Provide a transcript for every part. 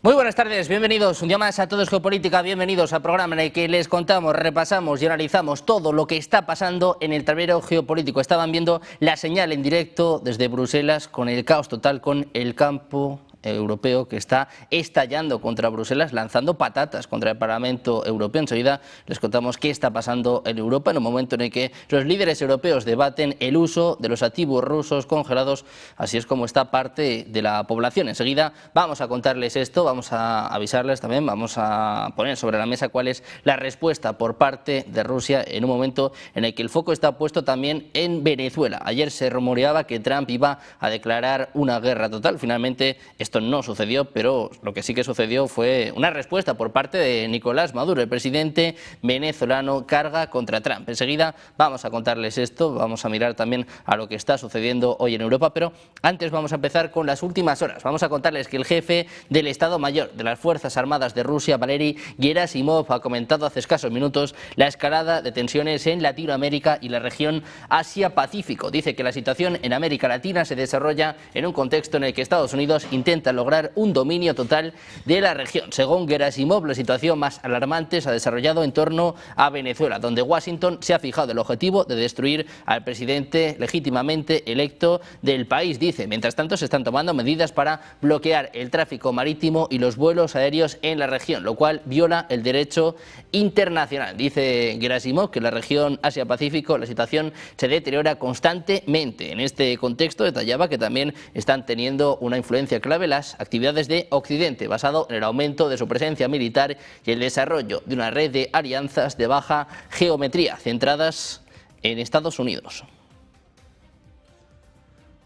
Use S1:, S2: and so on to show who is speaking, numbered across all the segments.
S1: Muy buenas tardes, bienvenidos un día más a Todo es Geopolítica, bienvenidos al programa en el que les contamos, repasamos y analizamos todo lo que está pasando en el tablero geopolítico. Estaban viendo la señal en directo desde Bruselas con el caos total, con el campo europeo que está estallando contra Bruselas, lanzando patatas contra el Parlamento Europeo. Enseguida les contamos qué está pasando en Europa en un momento en el que los líderes europeos debaten el uso de los activos rusos congelados. Así es como está parte de la población. Enseguida vamos a contarles esto, vamos a avisarles también, vamos a poner sobre la mesa cuál es la respuesta por parte de Rusia en un momento en el que el foco está puesto también en Venezuela. Ayer se rumoreaba que Trump iba a declarar una guerra total. Finalmente esto no sucedió, pero lo que sí que sucedió fue una respuesta por parte de Nicolás Maduro. El presidente venezolano carga contra Trump. Enseguida vamos a contarles esto, vamos a mirar también a lo que está sucediendo hoy en Europa, pero antes vamos a empezar con las últimas horas. Vamos a contarles que el jefe del Estado Mayor de las Fuerzas Armadas de Rusia, Valery Gerasimov, ha comentado hace escasos minutos la escalada de tensiones en Latinoamérica y la región Asia-Pacífico. Dice que la situación en América Latina se desarrolla en un contexto en el que Estados Unidos intenta lograr un dominio total de la región. Según Gerasimov, la situación más alarmante se ha desarrollado en torno a Venezuela, donde Washington se ha fijado el objetivo de destruir al presidente legítimamente electo del país. Dice, mientras tanto se están tomando medidas para bloquear el tráfico marítimo y los vuelos aéreos en la región, lo cual viola el derecho internacional. Dice Gerasimov que en la región Asia-Pacífico la situación se deteriora constantemente. En este contexto detallaba que también están teniendo una influencia clave las actividades de Occidente, basado en el aumento de su presencia militar y el desarrollo de una red de alianzas de baja geometría centradas en Estados Unidos.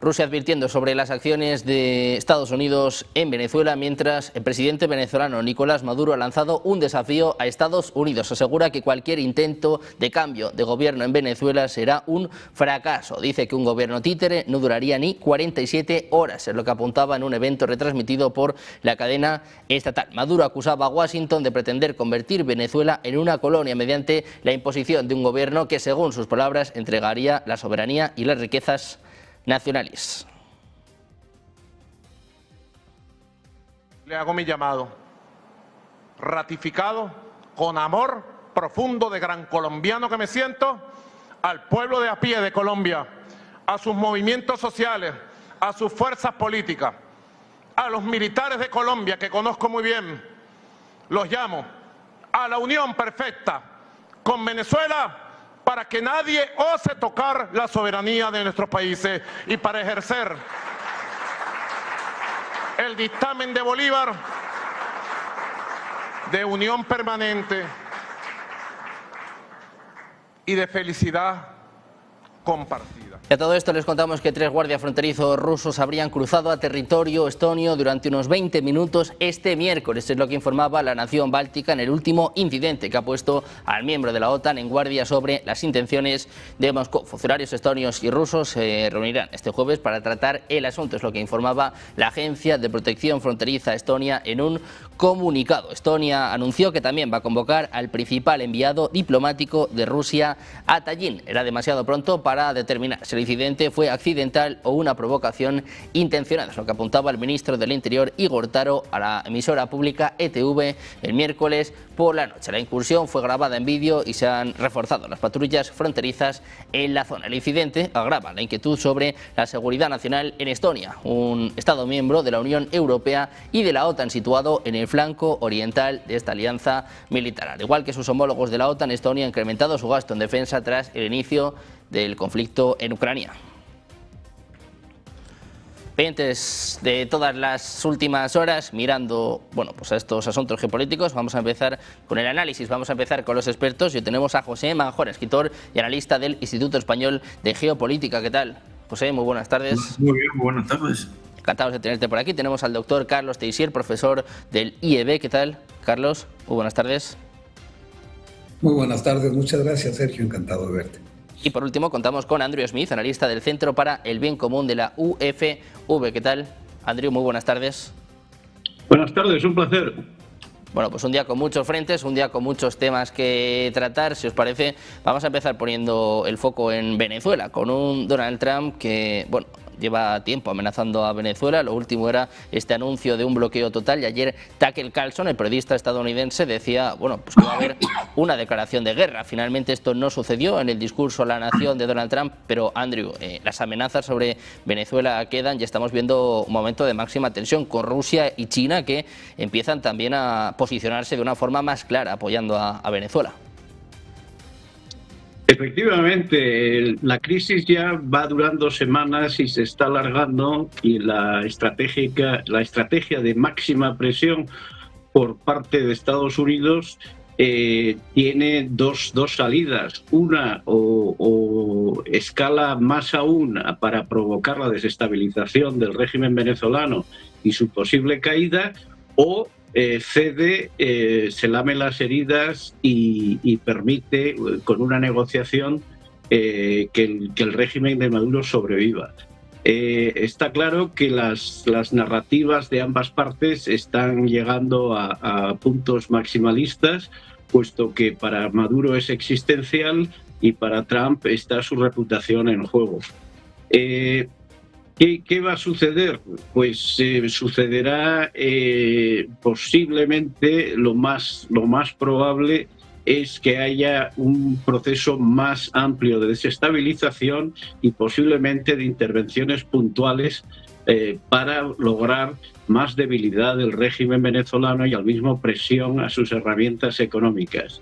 S1: Rusia advirtiendo sobre las acciones de Estados Unidos en Venezuela, mientras el presidente venezolano Nicolás Maduro ha lanzado un desafío a Estados Unidos. Asegura que cualquier intento de cambio de gobierno en Venezuela será un fracaso. Dice que un gobierno títere no duraría ni 47 horas, es lo que apuntaba en un evento retransmitido por la cadena estatal. Maduro acusaba a Washington de pretender convertir Venezuela en una colonia mediante la imposición de un gobierno que, según sus palabras, entregaría la soberanía y las riquezas nacionales.
S2: Le hago mi llamado, ratificado con amor profundo de gran colombiano que me siento, al pueblo de a pie de Colombia, a sus movimientos sociales, a sus fuerzas políticas, a los militares de Colombia que conozco muy bien. Los llamo a la unión perfecta con Venezuela, para que nadie ose tocar la soberanía de nuestros países y para ejercer el dictamen de Bolívar de unión permanente y de felicidad compartida.
S1: Y a todo esto les contamos que 3 guardias fronterizos rusos habrían cruzado a territorio estonio durante unos 20 minutos este miércoles. Es lo que informaba la nación báltica en el último incidente que ha puesto al miembro de la OTAN en guardia sobre las intenciones de Moscú. Funcionarios estonios y rusos se reunirán este jueves para tratar el asunto. Es lo que informaba la Agencia de Protección Fronteriza Estonia en un comunicado. Estonia anunció que también va a convocar al principal enviado diplomático de Rusia a Tallinn. Era demasiado pronto para determinar si el incidente fue accidental o una provocación intencionada, es lo que apuntaba el ministro del Interior Igor Taro a la emisora pública ETV el miércoles por la noche. La incursión fue grabada en vídeo y se han reforzado las patrullas fronterizas en la zona. El incidente agrava la inquietud sobre la seguridad nacional en Estonia, un Estado miembro de la Unión Europea y de la OTAN situado en el flanco oriental de esta alianza militar. Al igual que sus homólogos de la OTAN, Estonia ha incrementado su gasto en defensa tras el inicio del conflicto en Ucrania. Pendientes de todas las últimas horas, mirando pues a estos asuntos geopolíticos, vamos a empezar con el análisis, vamos a empezar con los expertos. Y tenemos a José Manjón, escritor y analista del Instituto Español de Geopolítica. ¿Qué tal, José? Muy buenas tardes.
S3: Muy bien, muy buenas tardes.
S1: Encantados de tenerte por aquí. Tenemos al doctor Carlos Teixier, profesor del IEB. ¿Qué tal, Carlos? Muy buenas tardes.
S4: Muy buenas tardes, muchas gracias, Sergio, encantado de verte.
S1: Y por último contamos con Andrew Smith, analista del Centro para el Bien Común de la UFV. ¿Qué tal, Andrew? Muy buenas tardes.
S3: Buenas tardes, un placer.
S1: Bueno, pues un día con muchos frentes, un día con muchos temas que tratar. Si os parece, vamos a empezar poniendo el foco en Venezuela, con un Donald Trump que, lleva tiempo amenazando a Venezuela. Lo último era este anuncio de un bloqueo total, y ayer Tucker Carlson, el periodista estadounidense, decía pues que va a haber una declaración de guerra. Finalmente esto no sucedió en el discurso a la nación de Donald Trump, pero Andrew, las amenazas sobre Venezuela quedan y estamos viendo un momento de máxima tensión con Rusia y China, que empiezan también a posicionarse de una forma más clara apoyando a Venezuela.
S3: Efectivamente, la crisis ya va durando semanas y se está alargando, y la estrategia de máxima presión por parte de Estados Unidos tiene dos salidas. Una, o escala más aún para provocar la desestabilización del régimen venezolano y su posible caída, o cede, se lame las heridas y permite, con una negociación, que el régimen de Maduro sobreviva. Está claro que las narrativas de ambas partes están llegando a puntos maximalistas, puesto que para Maduro es existencial y para Trump está su reputación en juego. ¿Qué va a suceder? Pues sucederá posiblemente, lo más probable es que haya un proceso más amplio de desestabilización y posiblemente de intervenciones puntuales para lograr más debilidad del régimen venezolano y al mismo presión a sus herramientas económicas.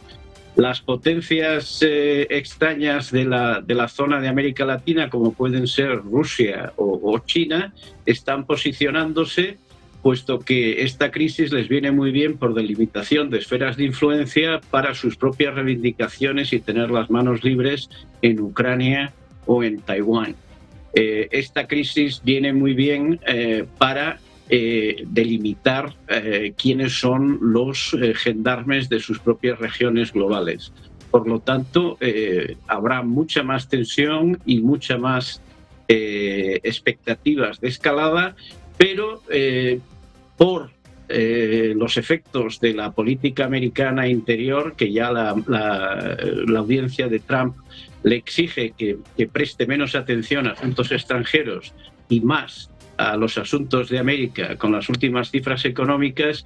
S3: Las potencias extrañas de la zona de América Latina, como pueden ser Rusia o China, están posicionándose, puesto que esta crisis les viene muy bien por delimitación de esferas de influencia para sus propias reivindicaciones y tener las manos libres en Ucrania o en Taiwán. Esta crisis viene muy bien para delimitar quiénes son los gendarmes de sus propias regiones globales. Por lo tanto, habrá mucha más tensión y mucha más expectativas de escalada, pero por los efectos de la política americana interior, que ya la audiencia de Trump le exige que preste menos atención a asuntos extranjeros y más a los asuntos de América, con las últimas cifras económicas,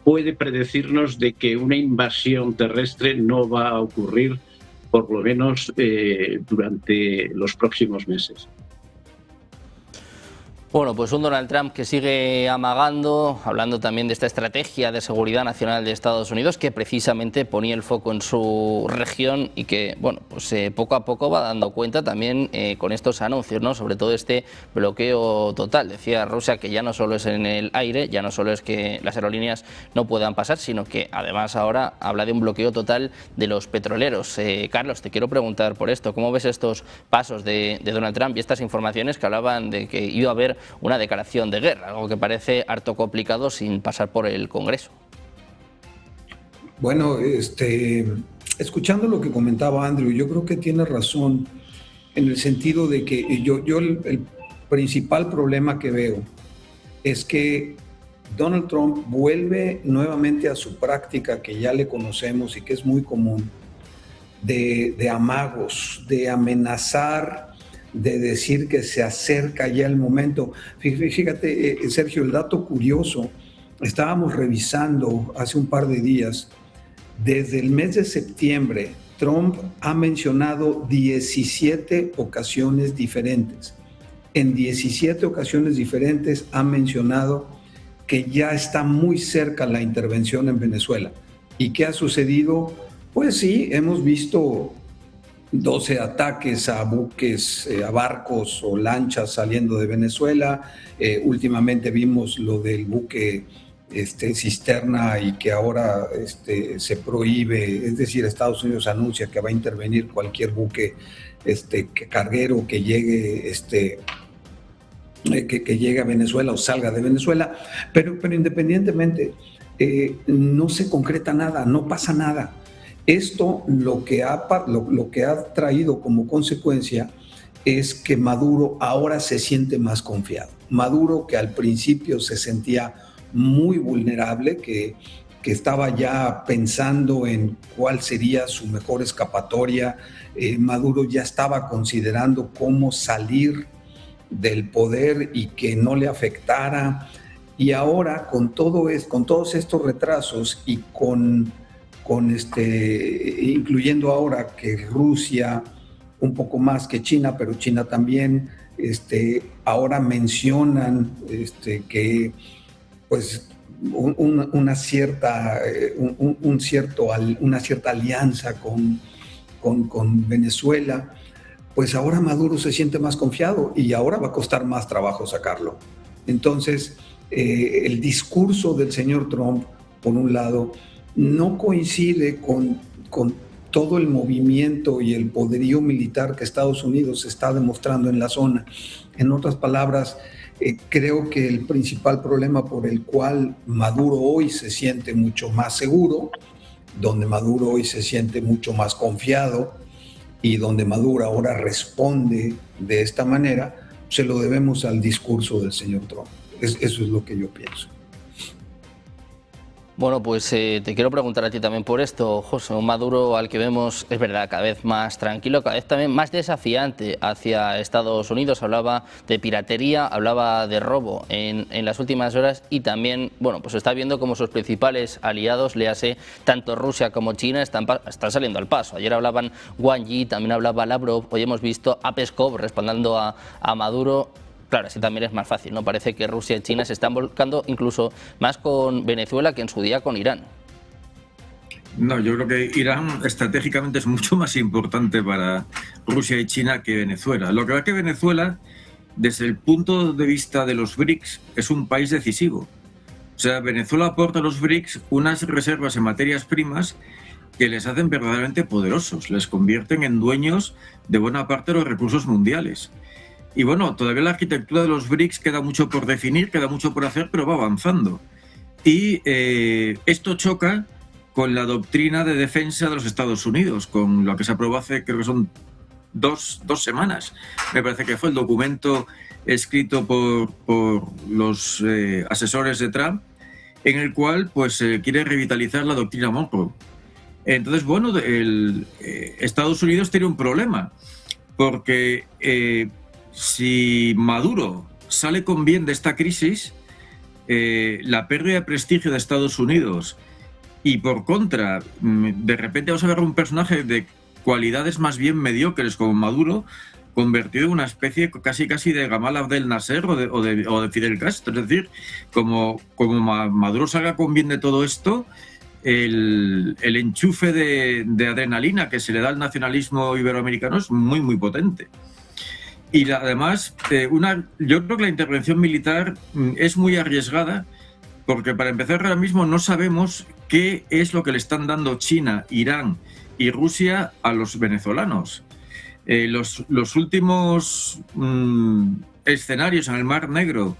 S3: puede predecirnos de que una invasión terrestre no va a ocurrir, por lo menos durante los próximos meses.
S1: Bueno, pues un Donald Trump que sigue amagando, hablando también de esta estrategia de seguridad nacional de Estados Unidos, que precisamente ponía el foco en su región y que, poco a poco va dando cuenta también con estos anuncios, ¿no? Sobre todo este bloqueo total. Decía Rusia que ya no solo es en el aire, ya no solo es que las aerolíneas no puedan pasar, sino que además ahora habla de un bloqueo total de los petroleros. Carlos, te quiero preguntar por esto, ¿cómo ves estos pasos de Donald Trump y estas informaciones que hablaban de que iba a haber una declaración de guerra, algo que parece harto complicado sin pasar por el Congreso?
S4: Bueno, escuchando lo que comentaba Andrew, yo creo que tiene razón en el sentido de que el principal problema que veo es que Donald Trump vuelve nuevamente a su práctica que ya le conocemos y que es muy común, de amagos, de amenazar, de decir que se acerca ya el momento. Fíjate, Sergio, el dato curioso, estábamos revisando hace un par de días, desde el mes de septiembre, Trump ha mencionado 17 ocasiones diferentes. En 17 ocasiones diferentes ha mencionado que ya está muy cerca la intervención en Venezuela. ¿Y qué ha sucedido? Pues sí, hemos visto 12 ataques a buques, a barcos o lanchas saliendo de Venezuela. Últimamente vimos lo del buque cisterna y que ahora se prohíbe, es decir, Estados Unidos anuncia que va a intervenir cualquier buque carguero que llegue que llegue a Venezuela o salga de Venezuela, pero independientemente no se concreta nada, no pasa nada. Esto lo que ha traído como consecuencia es que Maduro ahora se siente más confiado. Maduro, que al principio se sentía muy vulnerable, que estaba ya pensando en cuál sería su mejor escapatoria, Maduro ya estaba considerando cómo salir del poder y que no le afectara. Y ahora con todos estos retrasos y incluyendo ahora que Rusia un poco más que China, pero China también, ahora mencionan que pues una cierta alianza con Venezuela, pues ahora Maduro se siente más confiado y ahora va a costar más trabajo sacarlo. Entonces, el discurso del señor Trump, por un lado, no coincide con todo el movimiento y el poderío militar que Estados Unidos está demostrando en la zona. En otras palabras, creo que el principal problema por el cual Maduro hoy se siente mucho más seguro, donde Maduro hoy se siente mucho más confiado y donde Maduro ahora responde de esta manera, se lo debemos al discurso del señor Trump. Eso es lo que yo pienso.
S1: Bueno, pues te quiero preguntar a ti también por esto, José. Un Maduro al que vemos, es verdad, cada vez más tranquilo, cada vez también más desafiante hacia Estados Unidos. Hablaba de piratería, hablaba de robo en las últimas horas y también, bueno, pues está viendo como sus principales aliados, léase, tanto Rusia como China, están saliendo al paso. Ayer hablaban Wang Yi, también hablaba Lavrov, hoy hemos visto a Peskov respaldando a Maduro. Claro, así también es más fácil, ¿no? Parece que Rusia y China se están volcando incluso más con Venezuela que en su día con Irán.
S5: No, yo creo que Irán estratégicamente es mucho más importante para Rusia y China que Venezuela. Lo que pasa es que Venezuela, desde el punto de vista de los BRICS, es un país decisivo. O sea, Venezuela aporta a los BRICS unas reservas en materias primas que les hacen verdaderamente poderosos, les convierten en dueños de buena parte de los recursos mundiales. Y bueno, todavía la arquitectura de los BRICS queda mucho por definir, queda mucho por hacer, pero va avanzando. Y esto choca con la doctrina de defensa de los Estados Unidos, con lo que se aprobó hace, creo que son dos semanas. Me parece que fue el documento escrito por los asesores de Trump, en el cual pues quiere revitalizar la doctrina Monroe. Entonces, bueno, Estados Unidos tiene un problema, porque si Maduro sale con bien de esta crisis, la pérdida de prestigio de Estados Unidos y por contra, de repente vamos a ver un personaje de cualidades más bien mediocres como Maduro, convertido en una especie casi de Gamal Abdel Nasser o de Fidel Castro. Es decir, como Maduro salga con bien de todo esto, el enchufe de adrenalina que se le da al nacionalismo iberoamericano es muy, muy potente. Y además, yo creo que la intervención militar es muy arriesgada porque, para empezar, ahora mismo no sabemos qué es lo que le están dando China, Irán y Rusia a los venezolanos. Los últimos escenarios en el Mar Negro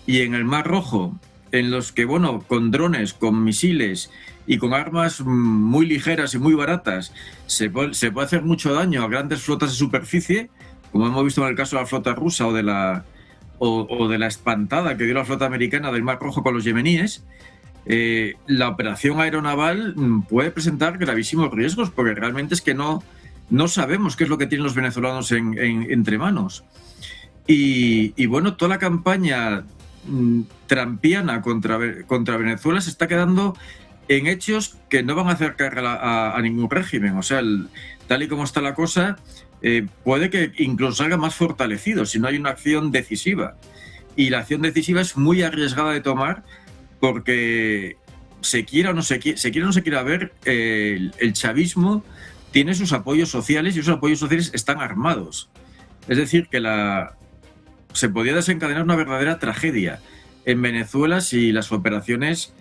S5: y en el Mar Rojo, en los que, bueno, con drones, con misiles y con armas muy ligeras y muy baratas, se puede hacer mucho daño a grandes flotas de superficie, como hemos visto en el caso de la flota rusa o de la espantada que dio la flota americana del Mar Rojo con los yemeníes. La operación aeronaval puede presentar gravísimos riesgos, porque realmente es que no sabemos qué es lo que tienen los venezolanos entre manos. Y bueno, toda la campaña trumpiana contra Venezuela se está quedando en hechos que no van a acercar a ningún régimen. O sea, tal y como está la cosa, puede que incluso salga más fortalecido si no hay una acción decisiva. Y la acción decisiva es muy arriesgada de tomar, porque se quiera o no se quiera ver, el chavismo tiene sus apoyos sociales y esos apoyos sociales están armados. Es decir, que se podría desencadenar una verdadera tragedia en Venezuela si las operaciones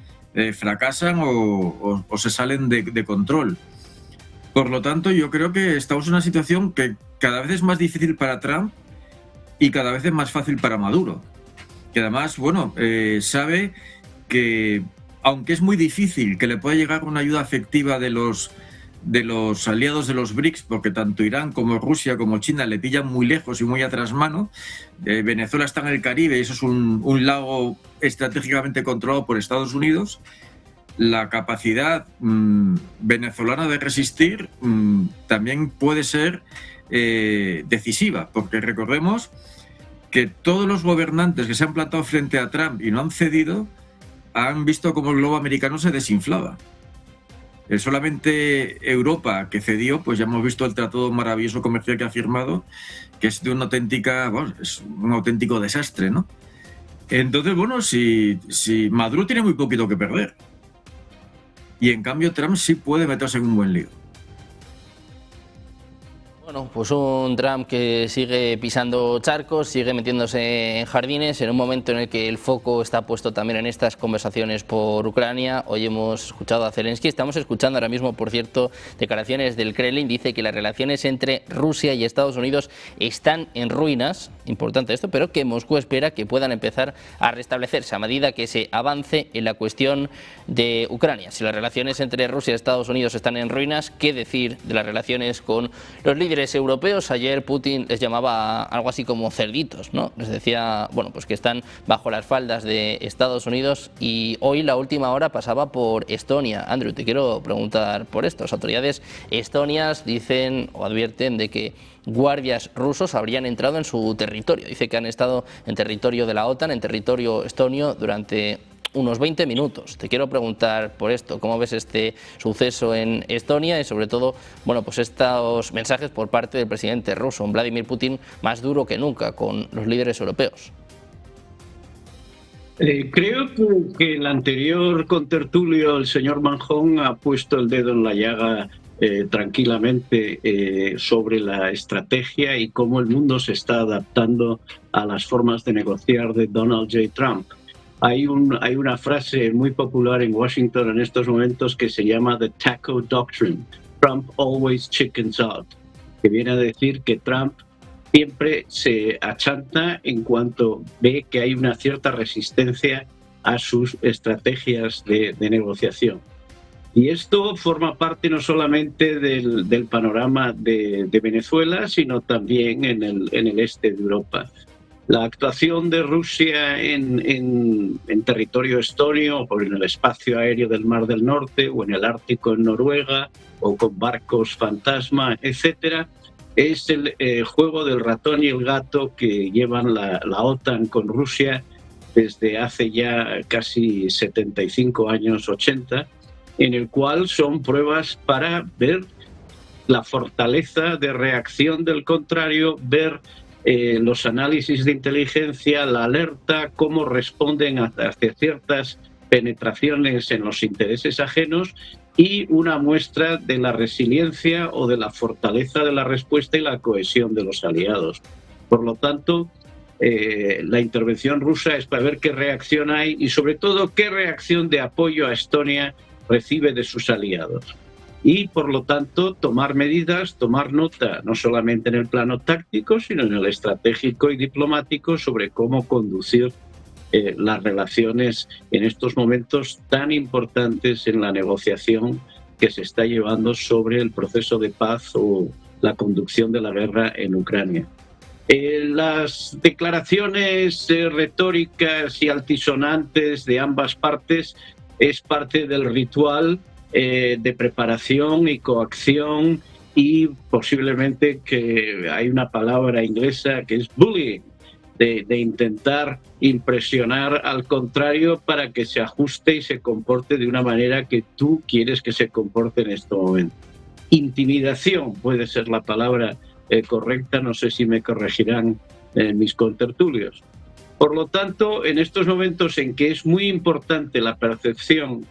S5: fracasan o se salen de control. Por lo tanto, yo creo que estamos en una situación que cada vez es más difícil para Trump y cada vez es más fácil para Maduro, que además, bueno, sabe que, aunque es muy difícil que le pueda llegar una ayuda efectiva de los aliados de los BRICS, porque tanto Irán como Rusia como China le pillan muy lejos y muy a trasmano. Venezuela está en el Caribe y eso es un lago estratégicamente controlado por Estados Unidos. La capacidad venezolana de resistir también puede ser decisiva, porque recordemos que todos los gobernantes que se han plantado frente a Trump y no han cedido han visto cómo el globo americano se desinflaba. Solamente Europa, que cedió, pues ya hemos visto el tratado maravilloso comercial que ha firmado, que es de una auténtica, bueno, es un auténtico desastre, ¿no? Entonces, bueno, si Maduro tiene muy poquito que perder, y en cambio Trump sí puede meterse en un buen lío.
S1: Bueno, pues un Trump que sigue pisando charcos, sigue metiéndose en jardines, en un momento en el que el foco está puesto también en estas conversaciones por Ucrania. Hoy hemos escuchado a Zelensky, estamos escuchando ahora mismo, por cierto, declaraciones del Kremlin. Dice que las relaciones entre Rusia y Estados Unidos están en ruinas, importante esto, pero que Moscú espera que puedan empezar a restablecerse a medida que se avance en la cuestión de Ucrania. Si las relaciones entre Rusia y Estados Unidos están en ruinas, ¿qué decir de las relaciones con los líderes europeos? Ayer Putin les llamaba algo así como cerditos, ¿no? Les decía, bueno, pues que están bajo las faldas de Estados Unidos, y hoy la última hora pasaba por Estonia. Andrew, te quiero preguntar por esto. Las autoridades estonias dicen o advierten de que guardias rusos habrían entrado en su territorio. Dice que han estado en territorio de la OTAN, en territorio estonio, durante unos 20 minutos. Te quiero preguntar por esto, ¿cómo ves este suceso en Estonia? Y sobre todo, bueno, pues estos mensajes por parte del presidente ruso, Vladimir Putin, más duro que nunca con los líderes europeos.
S3: Creo que el anterior contertulio, el señor Manjón, ha puesto el dedo en la llaga tranquilamente sobre la estrategia y cómo el mundo se está adaptando a las formas de negociar de Donald J. Trump. Hay una frase muy popular en Washington en estos momentos que se llama The Taco Doctrine, Trump always chickens out, que viene a decir que Trump siempre se achanta en cuanto ve que hay una cierta resistencia a sus estrategias de negociación. Y esto forma parte no solamente del panorama de Venezuela, sino también en el este de Europa. La actuación de Rusia en territorio estonio, o en el espacio aéreo del Mar del Norte, o en el Ártico en Noruega, o con barcos fantasma, etcétera, es el juego del ratón y el gato que llevan la OTAN con Rusia desde hace ya casi 75 años, 80, en el cual son pruebas para ver la fortaleza de reacción del contrario, ver los análisis de inteligencia, la alerta, cómo responden hacia ciertas penetraciones en los intereses ajenos, y una muestra de la resiliencia o de la fortaleza de la respuesta y la cohesión de los aliados. Por lo tanto, la intervención rusa es para ver qué reacción hay y sobre todo qué reacción de apoyo a Estonia recibe de sus aliados. Y, por lo tanto, tomar medidas, tomar nota, no solamente en el plano táctico, sino en el estratégico y diplomático, sobre cómo conducir las relaciones en estos momentos tan importantes en la negociación que se está llevando sobre el proceso de paz o la conducción de la guerra en Ucrania. Las declaraciones retóricas y altisonantes de ambas partes es parte del ritual de preparación y coacción, y posiblemente que hay una palabra inglesa que es bullying, de intentar impresionar al contrario para que se ajuste y se comporte de una manera que tú quieres que se comporte en este momento. Intimidación puede ser la palabra correcta, no sé si me corregirán mis contertulios. Por lo tanto, en estos momentos en que es muy importante la percepción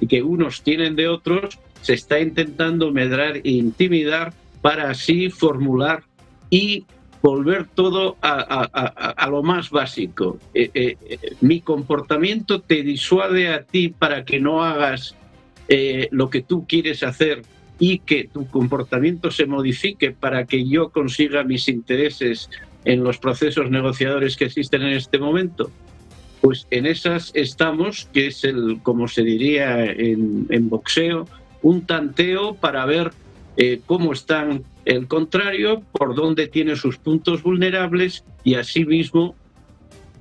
S3: que unos tienen de otros, se está intentando medrar e intimidar para así formular y volver todo a lo más básico. Mi comportamiento te disuade a ti para que no hagas lo que tú quieres hacer y que tu comportamiento se modifique para que yo consiga mis intereses en los procesos negociadores que existen en este momento. Pues en esas estamos, que es como se diría en boxeo, un tanteo para ver cómo están el contrario, por dónde tiene sus puntos vulnerables, y asimismo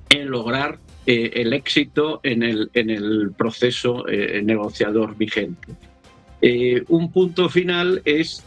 S3: en lograr el éxito en el proceso negociador vigente. Un punto final es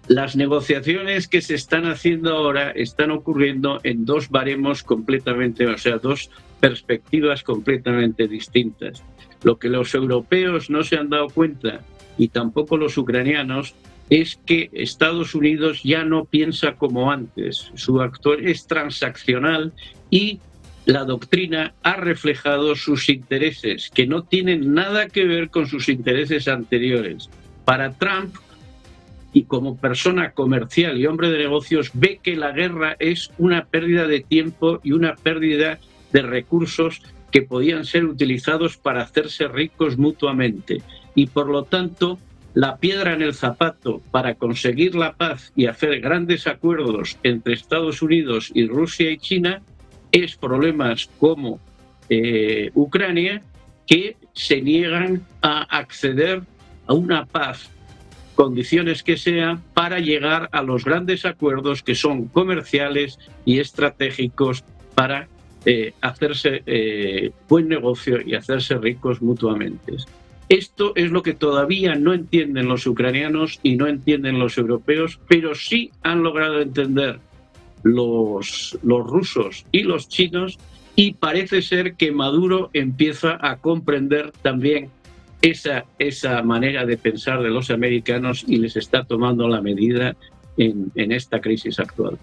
S3: Las negociaciones que se están haciendo ahora están ocurriendo en dos baremos completamente, o sea, dos perspectivas completamente distintas. Lo que los europeos no se han dado cuenta, y tampoco los ucranianos, es que Estados Unidos ya no piensa como antes. Su actor es transaccional y la doctrina ha reflejado sus intereses, que no tienen nada que ver con sus intereses anteriores. Para Trump, y como persona comercial y hombre de negocios, ve que la guerra es una pérdida de tiempo y una pérdida de recursos que podían ser utilizados para hacerse ricos mutuamente. Y por lo tanto, la piedra en el zapato para conseguir la paz y hacer grandes acuerdos entre Estados Unidos y Rusia y China es problemas como Ucrania, que se niegan a acceder a una paz, condiciones que sean, para llegar a los grandes acuerdos que son comerciales y estratégicos para hacerse buen negocio y hacerse ricos mutuamente. Esto es lo que todavía no entienden los ucranianos y no entienden los europeos, pero sí han logrado entender los rusos y los chinos, y parece ser que Maduro empieza a comprender también esa manera de pensar de los americanos y les está tomando la medida en esta crisis actual.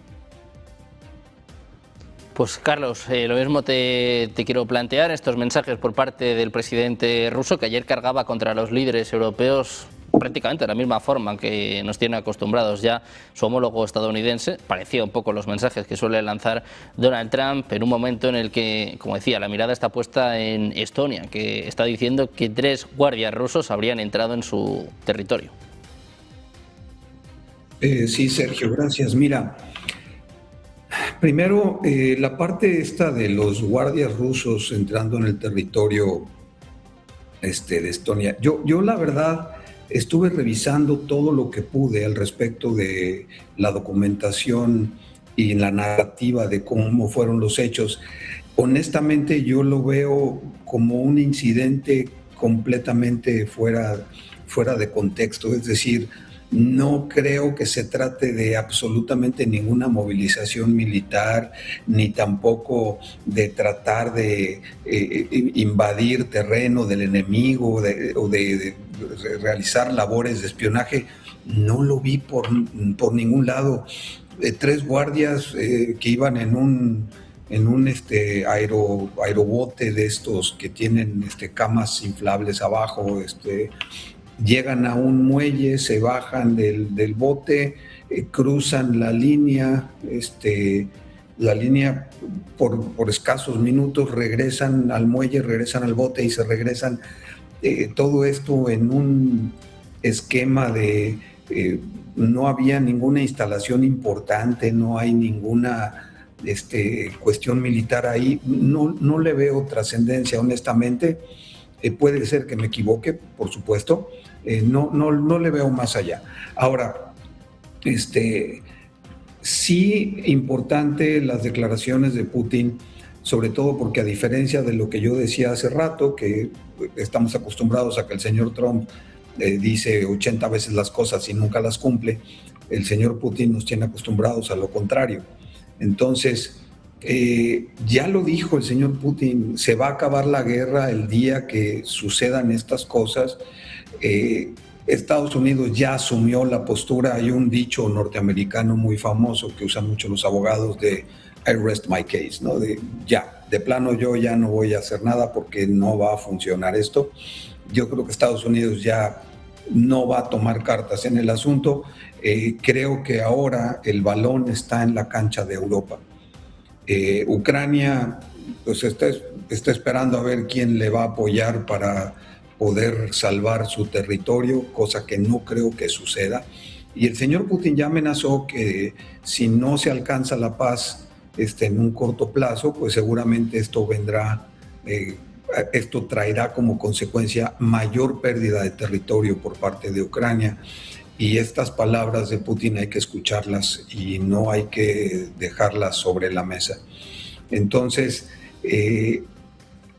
S1: Pues Carlos, lo mismo te quiero plantear, estos mensajes por parte del presidente ruso, que ayer cargaba contra los líderes europeos prácticamente de la misma forma que nos tiene acostumbrados ya su homólogo estadounidense. Parecía un poco los mensajes que suele lanzar Donald Trump en un momento en el que, como decía, la mirada está puesta en Estonia, que está diciendo que 3 guardias rusos habrían entrado en su territorio.
S4: Sí, Sergio, gracias. Mira, primero, la parte esta de los guardias rusos entrando en el territorio de Estonia. Yo la verdad estuve revisando todo lo que pude al respecto de la documentación y la narrativa de cómo fueron los hechos. Honestamente, yo lo veo como un incidente completamente fuera de contexto, es decir, no creo que se trate de absolutamente ninguna movilización militar, ni tampoco de tratar de invadir terreno del enemigo o de realizar labores de espionaje. No lo vi por ningún lado. 3 guardias que iban en un aerobote de estos que tienen camas inflables abajo, llegan a un muelle, se bajan del bote, cruzan la línea por escasos minutos, regresan al muelle, regresan al bote y se regresan. Todo esto en un esquema de no había ninguna instalación importante, no hay ninguna cuestión militar ahí. No le veo trascendencia, honestamente. Puede ser que me equivoque, por supuesto. No le veo más allá. Ahora, sí importante las declaraciones de Putin, sobre todo porque, a diferencia de lo que yo decía hace rato, que estamos acostumbrados a que el señor Trump dice 80 veces las cosas y nunca las cumple, el señor Putin nos tiene acostumbrados a lo contrario. Entonces, ya lo dijo el señor Putin, se va a acabar la guerra el día que sucedan estas cosas. Estados Unidos ya asumió la postura. Hay un dicho norteamericano muy famoso que usan mucho los abogados de I rest my case, ¿no? De plano yo ya no voy a hacer nada porque no va a funcionar esto. Yo creo que Estados Unidos ya no va a tomar cartas en el asunto. Creo que ahora el balón está en la cancha de Europa. Ucrania pues está esperando a ver quién le va a apoyar para poder salvar su territorio, cosa que no creo que suceda. Y el señor Putin ya amenazó que si no se alcanza la paz en un corto plazo, pues seguramente esto traerá como consecuencia mayor pérdida de territorio por parte de Ucrania. Y estas palabras de Putin hay que escucharlas y no hay que dejarlas sobre la mesa. Entonces,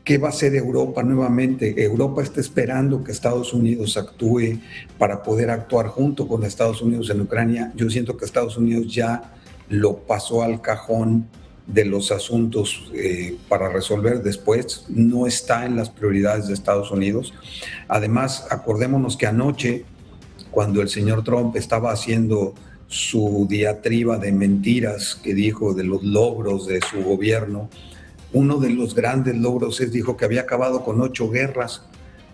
S4: ¿Qué va a hacer Europa nuevamente? Europa está esperando que Estados Unidos actúe para poder actuar junto con Estados Unidos en Ucrania. Yo siento que Estados Unidos ya lo pasó al cajón de los asuntos para resolver después. No está en las prioridades de Estados Unidos. Además, acordémonos que anoche, cuando el señor Trump estaba haciendo su diatriba de mentiras que dijo de los logros de su gobierno, uno de los grandes logros es, dijo que había acabado con 8 guerras.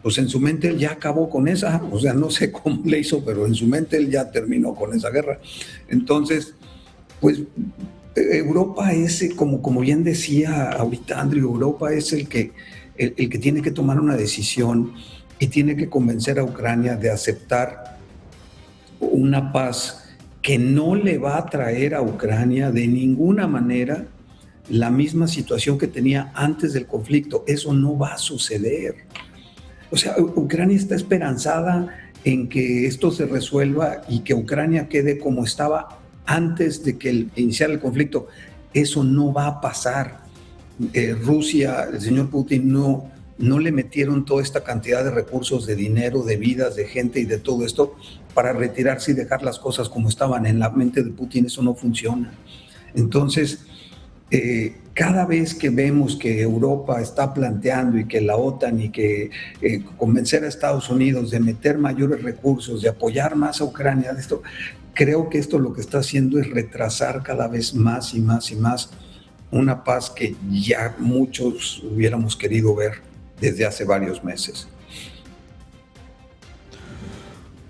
S4: Pues en su mente él ya acabó con esa, o sea, no sé cómo le hizo, pero en su mente él ya terminó con esa guerra. Entonces, pues Europa es, como bien decía ahorita Andrew, Europa es el que tiene que tomar una decisión y tiene que convencer a Ucrania de aceptar una paz que no le va a traer a Ucrania de ninguna manera la misma situación que tenía antes del conflicto. Eso no va a suceder. O sea, Ucrania está esperanzada en que esto se resuelva y que Ucrania quede como estaba antes de que iniciara el conflicto. Eso no va a pasar. Rusia, el señor Putin, no le metieron toda esta cantidad de recursos, de dinero, de vidas, de gente y de todo esto para retirarse y dejar las cosas como estaban. En la mente de Putin eso no funciona. Entonces, cada vez que vemos que Europa está planteando y que la OTAN y que convencer a Estados Unidos de meter mayores recursos, de apoyar más a Ucrania, de esto, creo que esto lo que está haciendo es retrasar cada vez más y más y más una paz que ya muchos hubiéramos querido ver desde hace varios meses.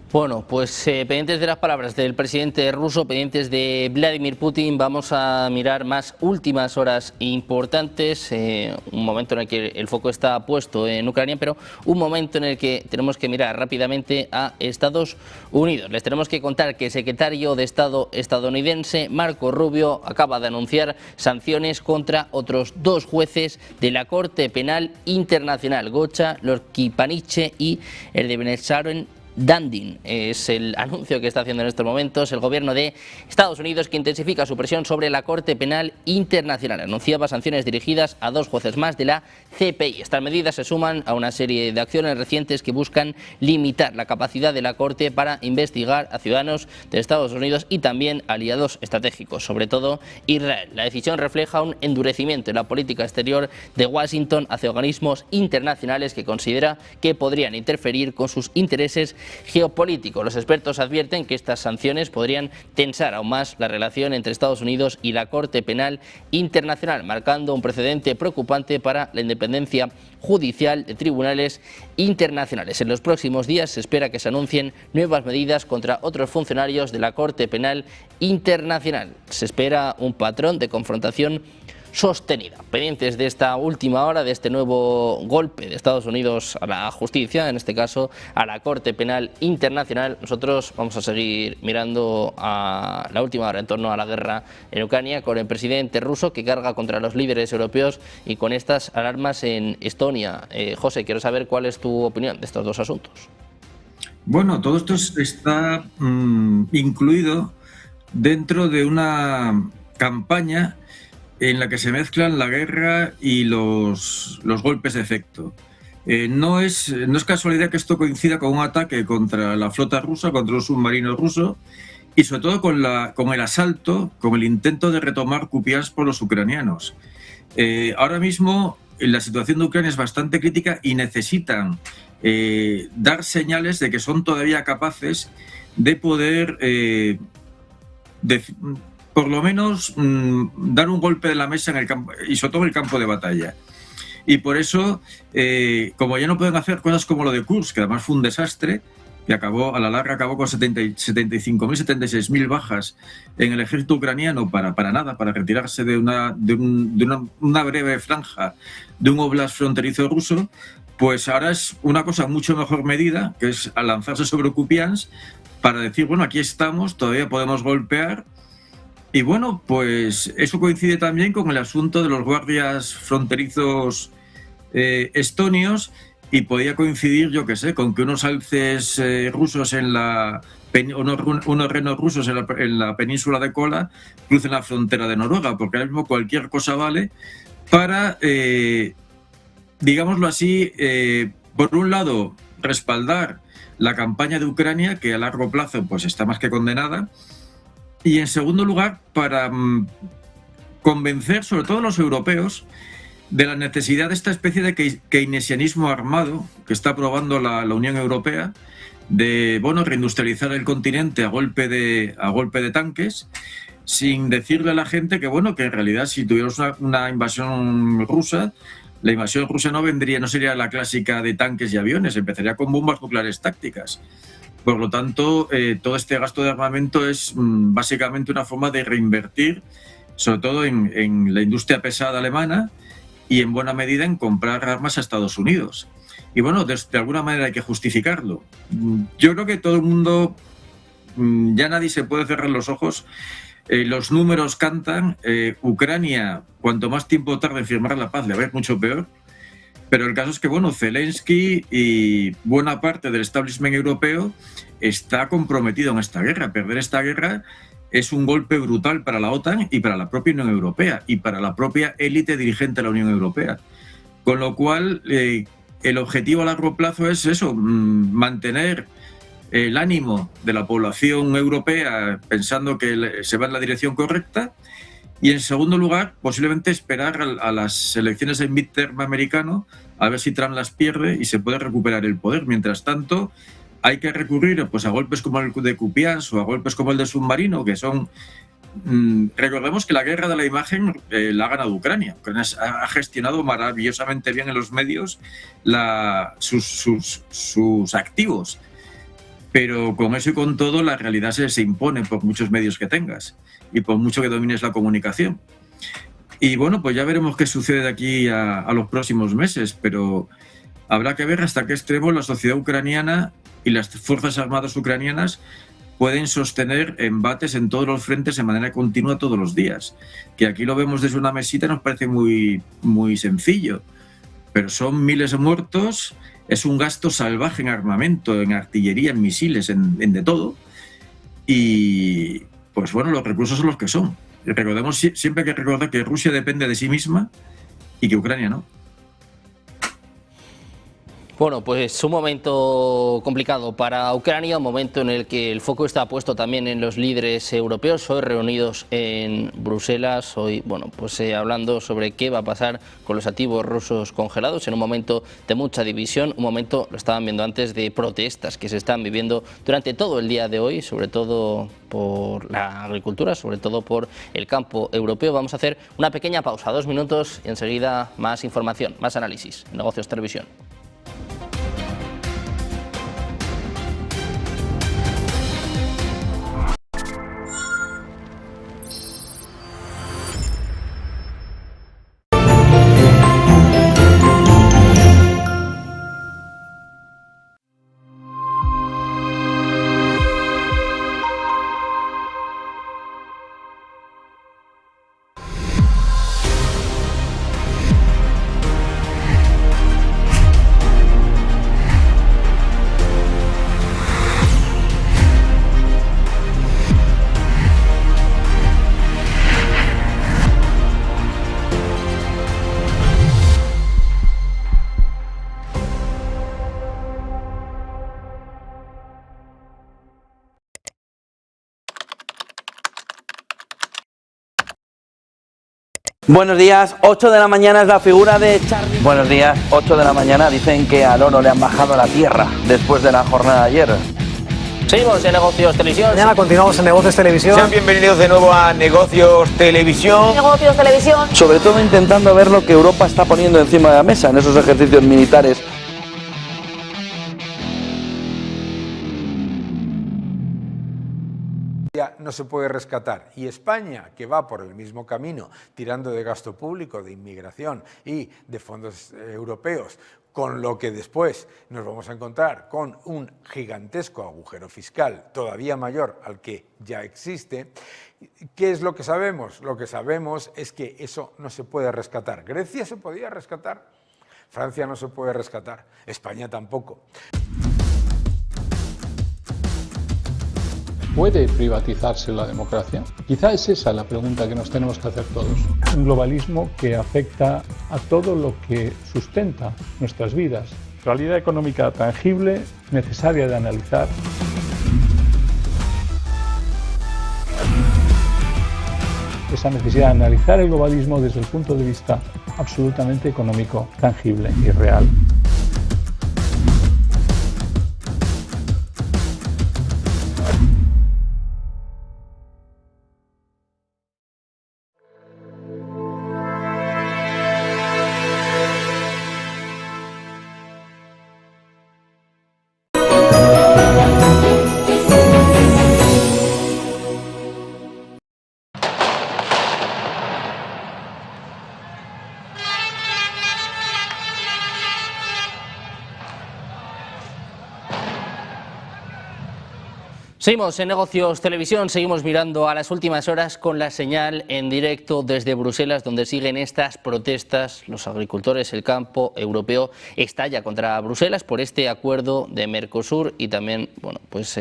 S1: Bueno, pues pendientes de las palabras del presidente ruso, pendientes de Vladimir Putin, vamos a mirar más últimas horas importantes, un momento en el que el foco está puesto en Ucrania, pero un momento en el que tenemos que mirar rápidamente a Estados Unidos. Les tenemos que contar que el secretario de Estado estadounidense, Marco Rubio, acaba de anunciar sanciones contra otros 2 jueces de la Corte Penal Internacional, Gocha Lorquipaniche y el de Benesaren Dandin. Es el anuncio que está haciendo en estos momentos el gobierno de Estados Unidos, que intensifica su presión sobre la Corte Penal Internacional. Anunciaba sanciones dirigidas a 2 jueces más de la CPI. Estas medidas se suman a una serie de acciones recientes que buscan limitar la capacidad de la Corte para investigar a ciudadanos de Estados Unidos y también aliados estratégicos, sobre todo Israel. La decisión refleja un endurecimiento en la política exterior de Washington hacia organismos internacionales que considera que podrían interferir con sus intereses geopolítico. Los expertos advierten que estas sanciones podrían tensar aún más la relación entre Estados Unidos y la Corte Penal Internacional, marcando un precedente preocupante para la independencia judicial de tribunales internacionales. En los próximos días se espera que se anuncien nuevas medidas contra otros funcionarios de la Corte Penal Internacional. Se espera un patrón de confrontación sostenida. Pendientes de esta última hora, de este nuevo golpe de Estados Unidos a la justicia, en este caso a la Corte Penal Internacional, nosotros vamos a seguir mirando a la última hora en torno a la guerra en Ucrania, con el presidente ruso que carga contra los líderes europeos y con estas alarmas en Estonia. José, quiero saber cuál es tu opinión de estos 2 asuntos.
S5: Bueno, todo esto está incluido dentro de una campaña en la que se mezclan la guerra y los golpes de efecto. No es casualidad que esto coincida con un ataque contra la flota rusa, contra un submarino ruso, y sobre todo con el asalto, con el intento de retomar Kupiansk por los ucranianos. Ahora mismo la situación de Ucrania es bastante crítica y necesitan dar señales de que son todavía capaces de poder por lo menos dar un golpe de la mesa en el campo, y sobre todo en el campo de batalla. Y por eso, como ya no pueden hacer cosas como lo de Kursk, que además fue un desastre, que a la larga acabó con 75.000, 76.000 bajas en el ejército ucraniano para nada, para retirarse de una breve franja de un oblast fronterizo ruso, pues ahora es una cosa mucho mejor medida, que es al lanzarse sobre Kupiansk, para decir, bueno, aquí estamos, todavía podemos golpear. Y bueno, pues eso coincide también con el asunto de los guardias fronterizos estonios, y podía coincidir, yo qué sé, con que unos alces rusos unos renos rusos en la península de Kola crucen la frontera de Noruega, porque ahora mismo cualquier cosa vale para digámoslo así, por un lado, respaldar la campaña de Ucrania, que a largo plazo pues, está más que condenada, y en segundo lugar, para convencer sobre todo a los europeos de la necesidad de esta especie de keynesianismo armado que está aprobando la Unión Europea, de reindustrializar el continente a golpe de tanques, sin decirle a la gente que que en realidad si tuviéramos una invasión rusa, la invasión rusa no sería la clásica de tanques y aviones, empezaría con bombas nucleares tácticas. Por lo tanto, todo este gasto de armamento es básicamente una forma de reinvertir, sobre todo en la industria pesada alemana y en buena medida en comprar armas a Estados Unidos. Y de alguna manera hay que justificarlo. Yo creo que todo el mundo, ya nadie se puede cerrar los ojos. Los números cantan. Ucrania, cuanto más tiempo tarde en firmar la paz, le va a ir mucho peor. Pero el caso es que, Zelensky y buena parte del establishment europeo está comprometido en esta guerra. Perder esta guerra es un golpe brutal para la OTAN y para la propia Unión Europea y para la propia élite dirigente de la Unión Europea. Con lo cual, el objetivo a largo plazo es eso, mantener el ánimo de la población europea pensando que se va en la dirección correcta, y en segundo lugar, posiblemente esperar a las elecciones en midterm americano a ver si Trump las pierde y se puede recuperar el poder. Mientras tanto, hay que recurrir a golpes como el de Kupiansk o a golpes como el de Submarino, que son... recordemos que la guerra de la imagen la ha ganado Ucrania. Ucrania ha gestionado maravillosamente bien en los medios sus activos. Pero con eso y con todo, la realidad se impone por muchos medios que tengas y por mucho que domines la comunicación. Y pues ya veremos qué sucede de aquí a los próximos meses, pero habrá que ver hasta qué extremo la sociedad ucraniana y las fuerzas armadas ucranianas pueden sostener embates en todos los frentes de manera continua todos los días. Que aquí lo vemos desde una mesita nos parece muy, muy sencillo, pero son miles de muertos, es un gasto salvaje en armamento, en artillería, en misiles, en de todo. Y los recursos son los que son. Recordemos, siempre hay que recordar que Rusia depende de sí misma y que Ucrania no.
S1: Pues un momento complicado para Ucrania, un momento en el que el foco está puesto también en los líderes europeos, hoy reunidos en Bruselas, hoy hablando sobre qué va a pasar con los activos rusos congelados, en un momento de mucha división, un momento, lo estaban viendo antes, de protestas que se están viviendo durante todo el día de hoy, sobre todo por la agricultura, sobre todo por el campo europeo. Vamos a hacer una pequeña pausa, 2 minutos, y enseguida más información, más análisis en Negocios Televisión.
S6: Buenos días, 8 de la mañana es la figura de Charlie. Buenos días, 8 de la mañana, dicen que al oro le han bajado a la tierra después de la jornada de ayer.
S1: Seguimos en Negocios Televisión.
S7: Mañana continuamos en Negocios Televisión.
S8: Sean bienvenidos de nuevo a Negocios Televisión.
S9: Negocios Televisión.
S6: Sobre todo intentando ver lo que Europa está poniendo encima de la mesa en esos ejercicios militares.
S10: No se puede rescatar, y España, que va por el mismo camino, tirando de gasto público, de inmigración y de fondos europeos, con lo que después nos vamos a encontrar con un gigantesco agujero fiscal todavía mayor al que ya existe. ¿Qué es lo que sabemos? Lo que sabemos es que eso no se puede rescatar. Grecia se podía rescatar, Francia no se puede rescatar, España tampoco.
S7: ¿Puede privatizarse la democracia? Quizá es esa la pregunta que nos tenemos que hacer todos. Un globalismo que afecta a todo lo que sustenta nuestras vidas. Realidad económica tangible, necesaria de analizar. Esa necesidad de analizar el globalismo desde el punto de vista absolutamente económico, tangible y real.
S1: Seguimos en Negocios Televisión, seguimos mirando a las últimas horas con la señal en directo desde Bruselas, donde siguen estas protestas. Los agricultores, el campo europeo estalla contra Bruselas por este acuerdo de Mercosur y también, bueno, pues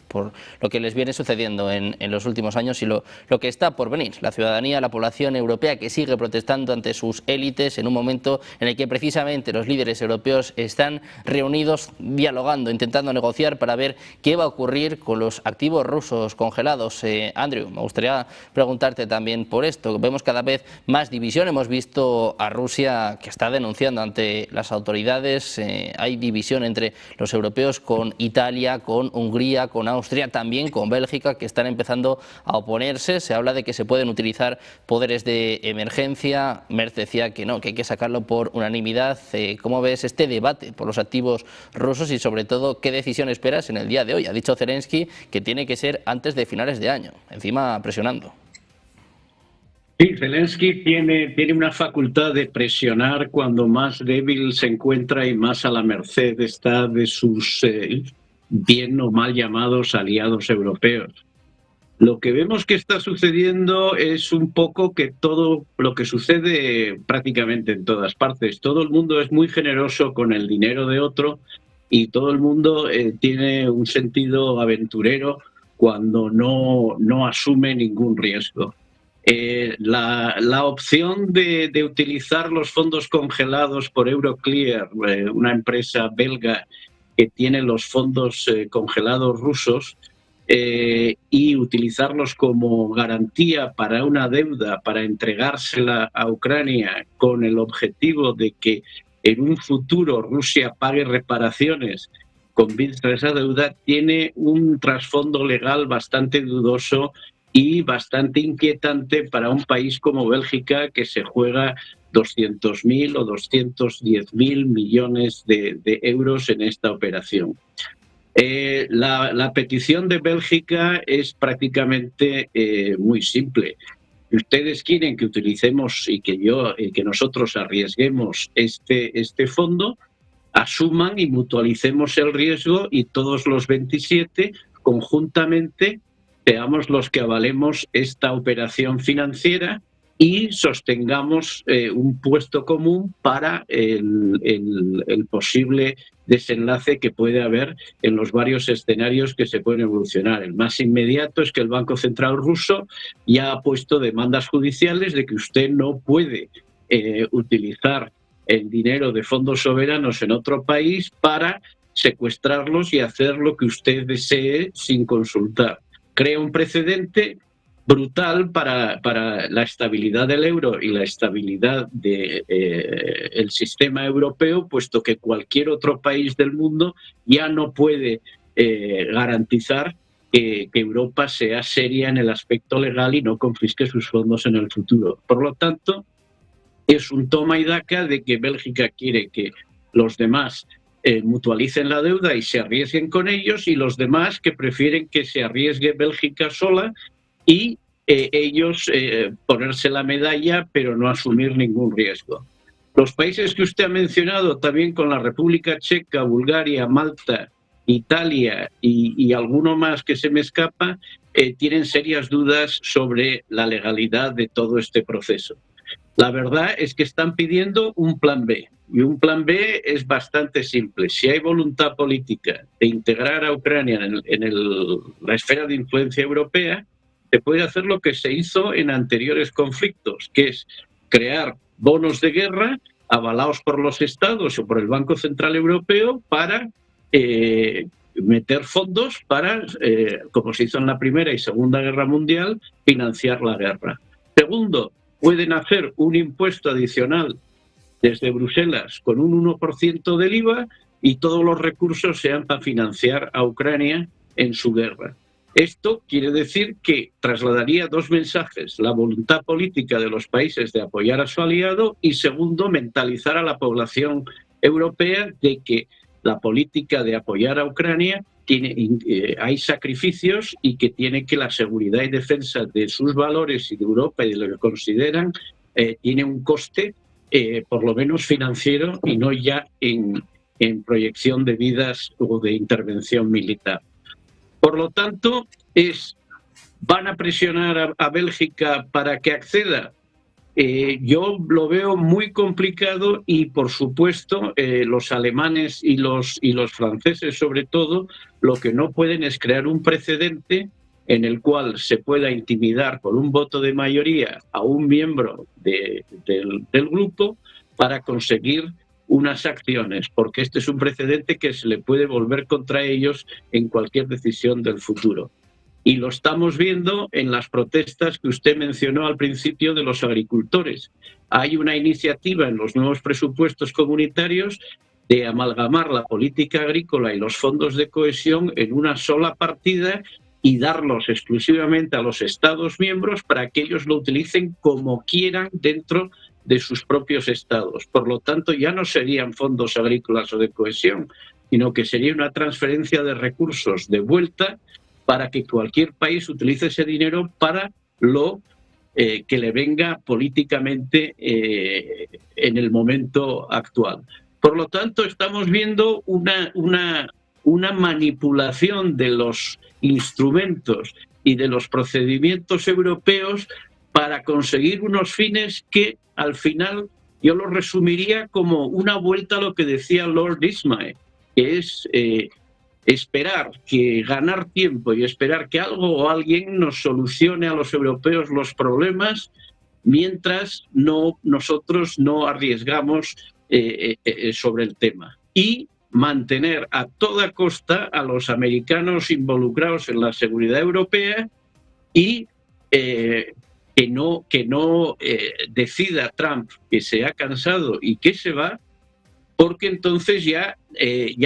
S1: por lo que les viene sucediendo en los últimos años y lo que está por venir. La ciudadanía, la población europea que sigue protestando ante sus élites en un momento en el que precisamente los líderes europeos están reunidos dialogando, intentando negociar para ver qué va a ocurrir con los activos rusos congelados. Andrew, me gustaría preguntarte también por esto. Vemos cada vez más división. Hemos visto a Rusia que está denunciando ante las autoridades. Hay división entre los europeos con Italia, con Hungría, con Austria, también con Bélgica, que están empezando a oponerse. Se habla de que se pueden utilizar poderes de emergencia. Merz decía que no, que hay que sacarlo por unanimidad. ¿Cómo ves este debate por los activos rusos y sobre todo qué decisión esperas en el día de hoy? Ha dicho Zelensky que tiene que ser antes de finales de año, encima presionando.
S3: Sí, Zelensky tiene una facultad de presionar cuando más débil se encuentra y más a la merced está de sus bien o mal llamados aliados europeos. Lo que vemos que está sucediendo es un poco que todo lo que sucede prácticamente en todas partes. Todo el mundo es muy generoso con el dinero de otro y todo el mundo tiene un sentido aventurero cuando no asume ningún riesgo. La opción de utilizar los fondos congelados por Euroclear, una empresa belga que tiene los fondos congelados rusos, y utilizarlos como garantía para una deuda, para entregársela a Ucrania con el objetivo de que en un futuro Rusia pague reparaciones con vista a esa deuda, tiene un trasfondo legal bastante dudoso y bastante inquietante para un país como Bélgica, que se juega 200.000 o 210.000 millones de euros en esta operación. La petición de Bélgica es prácticamente muy simple. Ustedes quieren que utilicemos y que nosotros arriesguemos este fondo, asuman y mutualicemos el riesgo y todos los 27 conjuntamente seamos los que avalemos esta operación financiera y sostengamos un puesto común para el posible desenlace que puede haber en los varios escenarios que se pueden evolucionar. El más inmediato es que el Banco Central ruso ya ha puesto demandas judiciales de que usted no puede utilizar el dinero de fondos soberanos en otro país para secuestrarlos y hacer lo que usted desee sin consultar. Crea un precedente brutal para la estabilidad del euro y la estabilidad del sistema europeo, puesto que cualquier otro país del mundo ya no puede garantizar que Europa sea seria en el aspecto legal y no confisque sus fondos en el futuro. Por lo tanto, es un toma y daca de que Bélgica quiere que los demás mutualicen la deuda y se arriesguen con ellos, y los demás que prefieren que se arriesgue Bélgica sola y ellos ponerse la medalla pero no asumir ningún riesgo. Los países que usted ha mencionado, también con la República Checa, Bulgaria, Malta, Italia y alguno más que se me escapa, tienen serias dudas sobre la legalidad de todo este proceso. La verdad es que están pidiendo un plan B. Y un plan B es bastante simple. Si hay voluntad política de integrar a Ucrania en la esfera de influencia europea, se puede hacer lo que se hizo en anteriores conflictos, que es crear bonos de guerra avalados por los estados o por el Banco Central Europeo para meter fondos para, como se hizo en la Primera y Segunda Guerra Mundial, financiar la guerra. Segundo, pueden hacer un impuesto adicional desde Bruselas con un 1% del IVA y todos los recursos sean para financiar a Ucrania en su guerra. Esto quiere decir que trasladaría dos mensajes: la voluntad política de los países de apoyar a su aliado y, segundo, mentalizar a la población europea de que la política de apoyar a Ucrania hay sacrificios y que tiene que la seguridad y defensa de sus valores y de Europa y de lo que consideran tiene un coste por lo menos financiero y no ya en proyección de vidas o de intervención militar. Por lo tanto, ¿van a presionar a Bélgica para que acceda? Yo lo veo muy complicado y, por supuesto, los alemanes y los franceses, sobre todo, lo que no pueden es crear un precedente en el cual se pueda intimidar por un voto de mayoría a un miembro del grupo para conseguir unas acciones, porque este es un precedente que se le puede volver contra ellos en cualquier decisión del futuro. Y lo estamos viendo en las protestas que usted mencionó al principio de los agricultores. Hay una iniciativa en los nuevos presupuestos comunitarios de amalgamar la política agrícola y los fondos de cohesión en una sola partida y darlos exclusivamente a los Estados miembros para que ellos lo utilicen como quieran dentro de sus propios estados. Por lo tanto, ya no serían fondos agrícolas o de cohesión, sino que sería una transferencia de recursos de vuelta para que cualquier país utilice ese dinero para lo que le venga políticamente en el momento actual. Por lo tanto, estamos viendo una manipulación de los instrumentos y de los procedimientos europeos para conseguir unos fines que, al final, yo lo resumiría como una vuelta a lo que decía Lord Ismay, que es ganar tiempo y esperar que algo o alguien nos solucione a los europeos los problemas mientras nosotros no arriesgamos sobre el tema. Y mantener a toda costa a los americanos involucrados en la seguridad europea y que no decida Trump que se ha cansado y que se va, porque entonces ya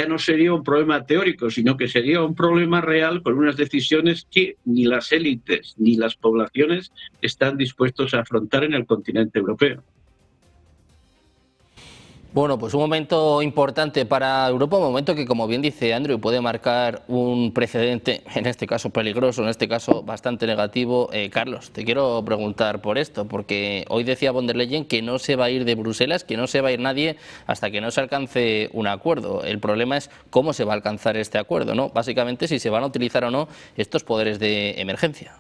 S3: no sería un problema teórico, sino que sería un problema real con unas decisiones que ni las élites ni las poblaciones están dispuestos a afrontar en el continente europeo.
S1: Bueno, pues un momento importante para Europa, un momento que, como bien dice Andrew, puede marcar un precedente, en este caso peligroso, en este caso bastante negativo. Carlos, te quiero preguntar por esto, porque hoy decía von der Leyen que no se va a ir de Bruselas, que no se va a ir nadie hasta que no se alcance un acuerdo. El problema es cómo se va a alcanzar este acuerdo, ¿no? Básicamente, si se van a utilizar o no estos poderes de emergencia.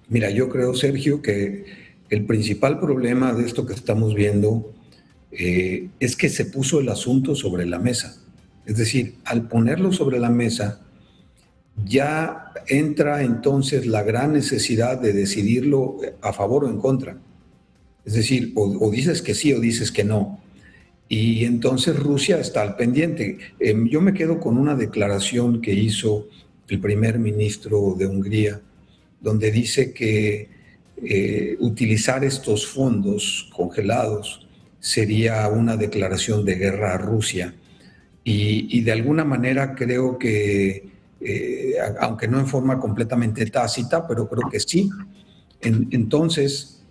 S4: Mira, yo creo, Sergio, que el principal problema de esto que estamos viendo es que se puso el asunto sobre la mesa. Es decir, al ponerlo sobre la mesa, ya entra entonces la gran necesidad de decidirlo a favor o en contra. Es decir, o dices que sí o dices que no. Y entonces Rusia está al pendiente. Yo me quedo con una declaración que hizo el primer ministro de Hungría, donde dice que utilizar estos fondos congelados sería una declaración de guerra a Rusia y de alguna manera creo que, aunque no en forma completamente tácita, pero creo que sí. Entonces,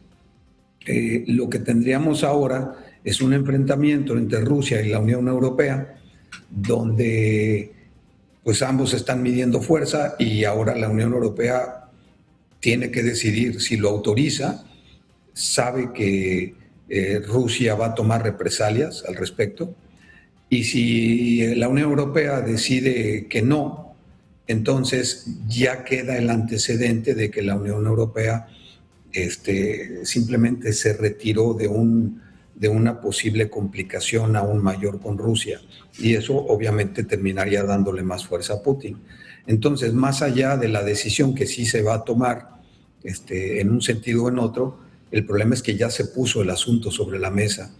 S4: lo que tendríamos ahora es un enfrentamiento entre Rusia y la Unión Europea, donde pues ambos están midiendo fuerza y ahora la Unión Europea tiene que decidir si lo autoriza, sabe que Rusia va a tomar represalias al respecto, y si la Unión Europea decide que no, entonces ya queda el antecedente de que la Unión Europea simplemente se retiró de una posible complicación aún mayor con Rusia, y eso obviamente terminaría dándole más fuerza a Putin. Entonces, más allá de la decisión que sí se va a tomar en un sentido o en otro, el problema es que ya se puso el asunto sobre la mesa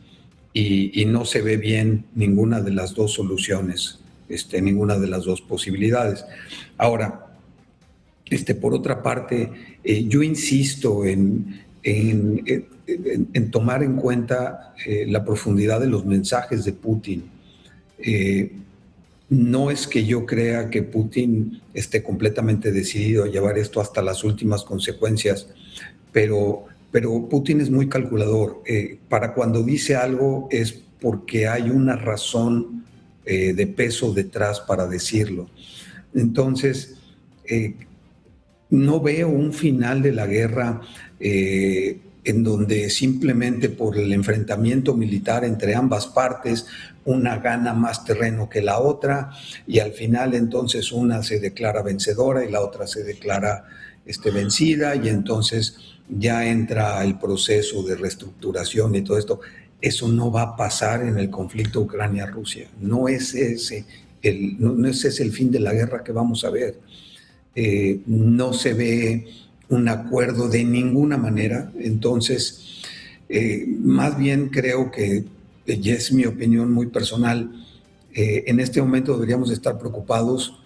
S4: y no se ve bien ninguna de las dos soluciones, ninguna de las dos posibilidades. Ahora, por otra parte, yo insisto en tomar en cuenta la profundidad de los mensajes de Putin. No es que yo crea que Putin esté completamente decidido a llevar esto hasta las últimas consecuencias, pero Putin es muy calculador. Para cuando dice algo es porque hay una razón de peso detrás para decirlo. Entonces, no veo un final de la guerra en donde simplemente por el enfrentamiento militar entre ambas partes una gana más terreno que la otra y al final entonces una se declara vencedora y la otra se declara vencida y entonces ya entra el proceso de reestructuración y todo esto. Eso no va a pasar en el conflicto Ucrania-Rusia. No es ese el fin de la guerra que vamos a ver. No se ve un acuerdo de ninguna manera. Entonces, más bien creo que, y es mi opinión muy personal, en este momento deberíamos estar preocupados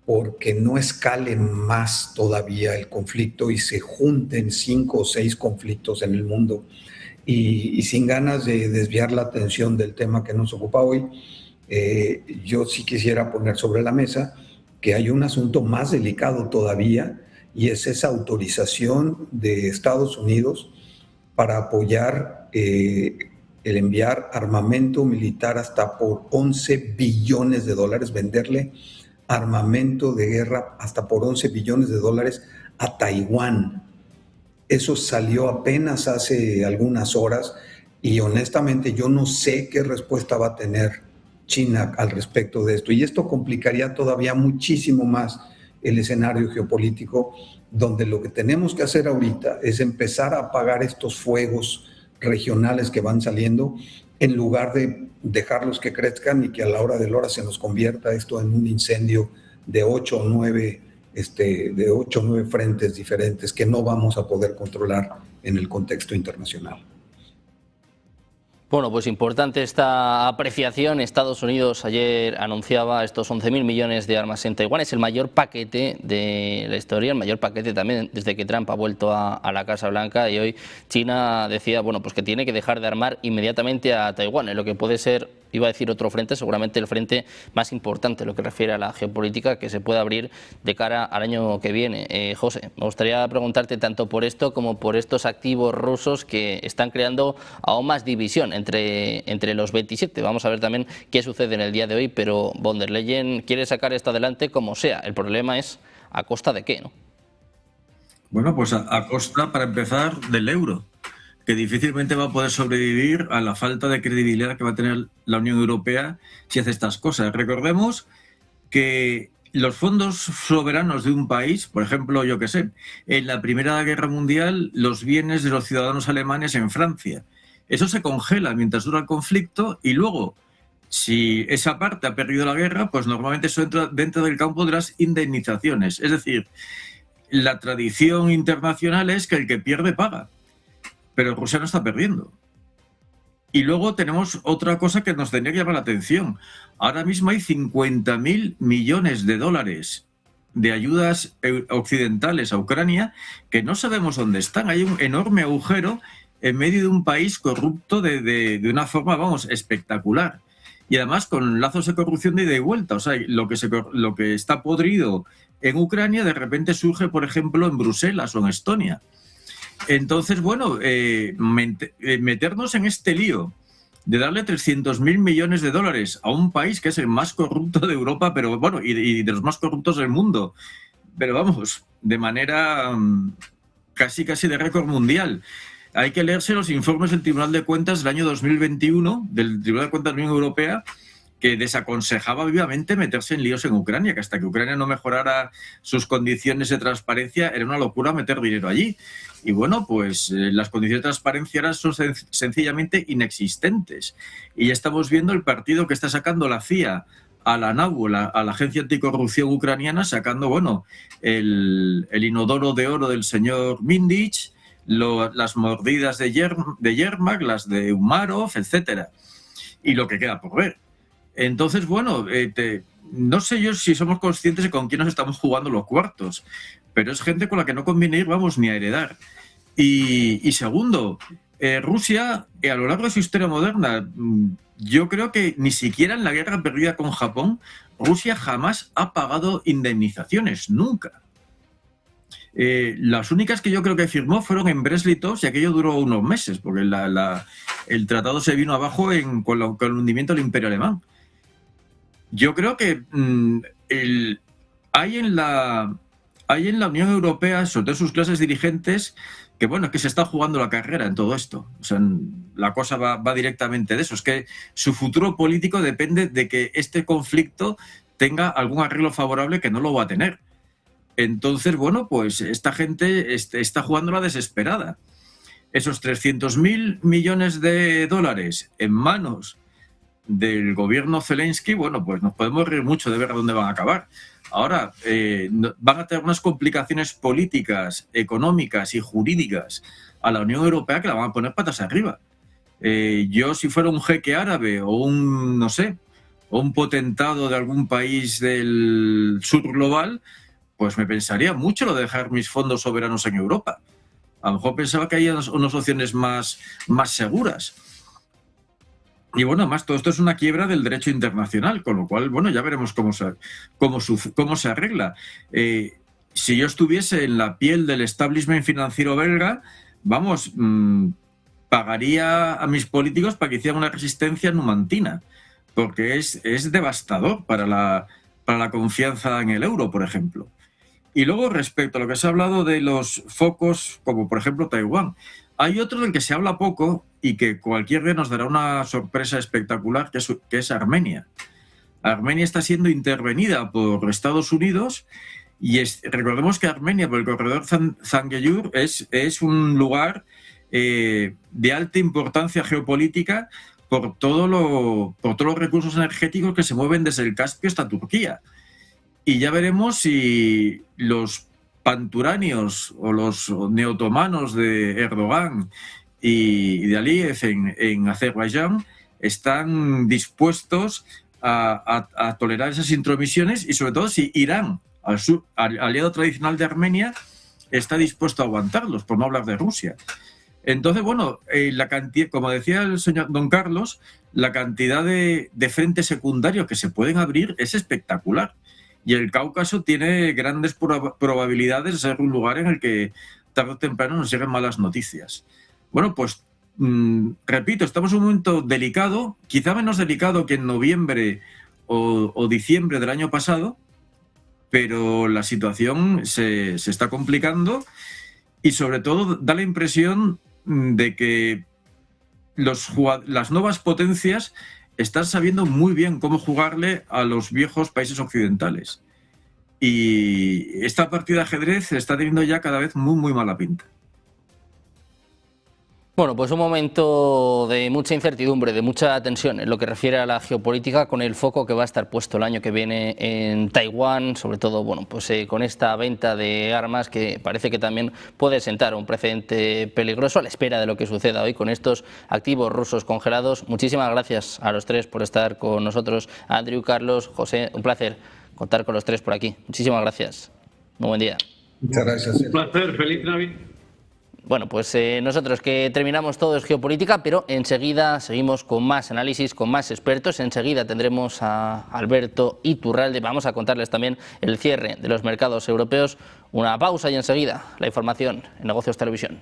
S4: porque no escale más todavía el conflicto y se junten 5 o 6 conflictos en el mundo. Y sin ganas de desviar la atención del tema que nos ocupa hoy, yo sí quisiera poner sobre la mesa que hay un asunto más delicado todavía, y es esa autorización de Estados Unidos para apoyar el enviar armamento militar hasta por $11 billones, venderle armamento de guerra hasta por $11 billones a Taiwán. Eso salió apenas hace algunas horas y honestamente yo no sé qué respuesta va a tener China al respecto de esto. Y esto complicaría todavía muchísimo más el escenario geopolítico, donde lo que tenemos que hacer ahorita es empezar a apagar estos fuegos regionales que van saliendo, en lugar de dejarlos que crezcan y que a la hora de la hora se nos convierta esto en un incendio de 8 o 9 frentes diferentes que no vamos a poder controlar en el contexto internacional.
S1: Bueno, pues importante esta apreciación. Estados Unidos ayer anunciaba estos 11.000 millones de armas en Taiwán. Es el mayor paquete de la historia, el mayor paquete también desde que Trump ha vuelto a la Casa Blanca, y hoy China decía, bueno, pues que tiene que dejar de armar inmediatamente a Taiwán, en lo que puede ser, iba a decir otro frente, seguramente el frente más importante en lo que refiere a la geopolítica que se puede abrir de cara al año que viene. José, me gustaría preguntarte tanto por esto como por estos activos rusos que están creando aún más división entre los 27. Vamos a ver también qué sucede en el día de hoy, pero von der Leyen quiere sacar esto adelante como sea. El problema es a costa de qué, ¿no?
S5: Bueno, pues a costa, para empezar, del euro, que difícilmente va a poder sobrevivir a la falta de credibilidad que va a tener la Unión Europea si hace estas cosas. Recordemos que los fondos soberanos de un país, por ejemplo, yo qué sé, en la Primera Guerra Mundial, los bienes de los ciudadanos alemanes en Francia, eso se congela mientras dura el conflicto y luego, si esa parte ha perdido la guerra, pues normalmente eso entra dentro del campo de las indemnizaciones. Es decir, la tradición internacional es que el que pierde paga, pero Rusia no está perdiendo. Y luego tenemos otra cosa que nos tendría que llamar la atención. Ahora mismo hay 50.000 millones de dólares de ayudas occidentales a Ucrania que no sabemos dónde están. Hay un enorme agujero en medio de un país corrupto de una forma, vamos, espectacular. Y además con lazos de corrupción de ida y vuelta. O sea, lo que está podrido en Ucrania de repente surge, por ejemplo, en Bruselas o en Estonia. Entonces, bueno, meternos en este lío de darle 300.000 millones de dólares a un país que es el más corrupto de Europa, pero bueno, y de los más corruptos del mundo, pero vamos, de manera casi de récord mundial. Hay que leerse los informes del Tribunal de Cuentas del año 2021, del Tribunal de Cuentas de la Unión Europea, que desaconsejaba vivamente meterse en líos en Ucrania, que hasta que Ucrania no mejorara sus condiciones de transparencia era una locura meter dinero allí. Y bueno, pues las condiciones de transparencia ahora son sencillamente inexistentes. Y ya estamos viendo el partido que está sacando la CIA a la NABU, a la Agencia Anticorrupción Ucraniana, sacando, bueno, el inodoro de oro del señor Mindich, las mordidas de Yermak, las de Umarov, etcétera. Y lo que queda por ver. Entonces, bueno, no sé yo si somos conscientes de con quién nos estamos jugando los cuartos, pero es gente con la que no conviene ir, vamos, ni a heredar. Y segundo, Rusia, a lo largo de su historia moderna, yo creo que ni siquiera en la guerra perdida con Japón, Rusia jamás ha pagado indemnizaciones, nunca. Las únicas que yo creo que firmó fueron en Brest-Litovsk y aquello duró unos meses, porque el tratado se vino abajo con el hundimiento del Imperio Alemán. Yo creo que hay en la Unión Europea, sobre todo sus clases dirigentes, que bueno, que se está jugando la carrera en todo esto. O sea, la cosa va directamente de eso. Es que su futuro político depende de que este conflicto tenga algún arreglo favorable, que no lo va a tener. Entonces, bueno, pues esta gente está jugando la desesperada. Esos 300.000 millones de dólares en manos del gobierno Zelensky, bueno, pues nos podemos reír mucho de ver a dónde van a acabar. Ahora, van a tener unas complicaciones políticas, económicas y jurídicas a la Unión Europea que la van a poner patas arriba. Yo, si fuera un jeque árabe o un, no sé, o un potentado de algún país del sur global, pues me pensaría mucho lo de dejar mis fondos soberanos en Europa. A lo mejor pensaba que hay unas opciones más seguras. Y bueno, además todo esto es una quiebra del derecho internacional, con lo cual, bueno, ya veremos cómo se arregla. Si yo estuviese en la piel del establishment financiero belga, vamos, pagaría a mis políticos para que hicieran una resistencia numantina, porque es devastador para la confianza en el euro, por ejemplo. Y luego, respecto a lo que se ha hablado de los focos, como por ejemplo Taiwán, hay otro del que se habla poco y que cualquier día nos dará una sorpresa espectacular, que es Armenia. Armenia está siendo intervenida por Estados Unidos y recordemos que Armenia, por el corredor Zangezur, es un lugar de alta importancia geopolítica por todos los recursos energéticos que se mueven desde el Caspio hasta Turquía. Y ya veremos si los panturanios o los neotomanos de Erdogan y de Aliyev en Azerbaiyán están dispuestos a tolerar esas intromisiones, y sobre todo si Irán, aliado tradicional de Armenia, está dispuesto a aguantarlos, por no hablar de Rusia. Entonces, bueno, la cantidad, como decía el señor don Carlos, la cantidad de frentes secundarios que se pueden abrir es espectacular. Y el Cáucaso tiene grandes probabilidades de ser un lugar en el que tarde o temprano nos lleguen malas noticias. Bueno, pues repito, estamos en un momento delicado, quizá menos delicado que en noviembre o diciembre del año pasado, pero la situación se está complicando y sobre todo da la impresión de que las nuevas potencias están sabiendo muy bien cómo jugarle a los viejos países occidentales. Y esta partida de ajedrez está teniendo ya cada vez muy, muy mala pinta.
S1: Bueno, pues un momento de mucha incertidumbre, de mucha tensión en lo que refiere a la geopolítica, con el foco que va a estar puesto el año que viene en Taiwán, sobre todo, bueno, pues con esta venta de armas que parece que también puede sentar un precedente peligroso a la espera de lo que suceda hoy con estos activos rusos congelados. Muchísimas gracias a los tres por estar con nosotros, Andrew, Carlos, José, un placer contar con los tres por aquí. Muchísimas gracias. Muy buen día.
S4: Muchas gracias.
S3: Un placer, feliz Navidad.
S1: Bueno, pues nosotros que terminamos todo es geopolítica, pero enseguida seguimos con más análisis, con más expertos. Enseguida tendremos a Alberto Iturralde. Vamos a contarles también el cierre de los mercados europeos. Una pausa y enseguida la información en Negocios Televisión.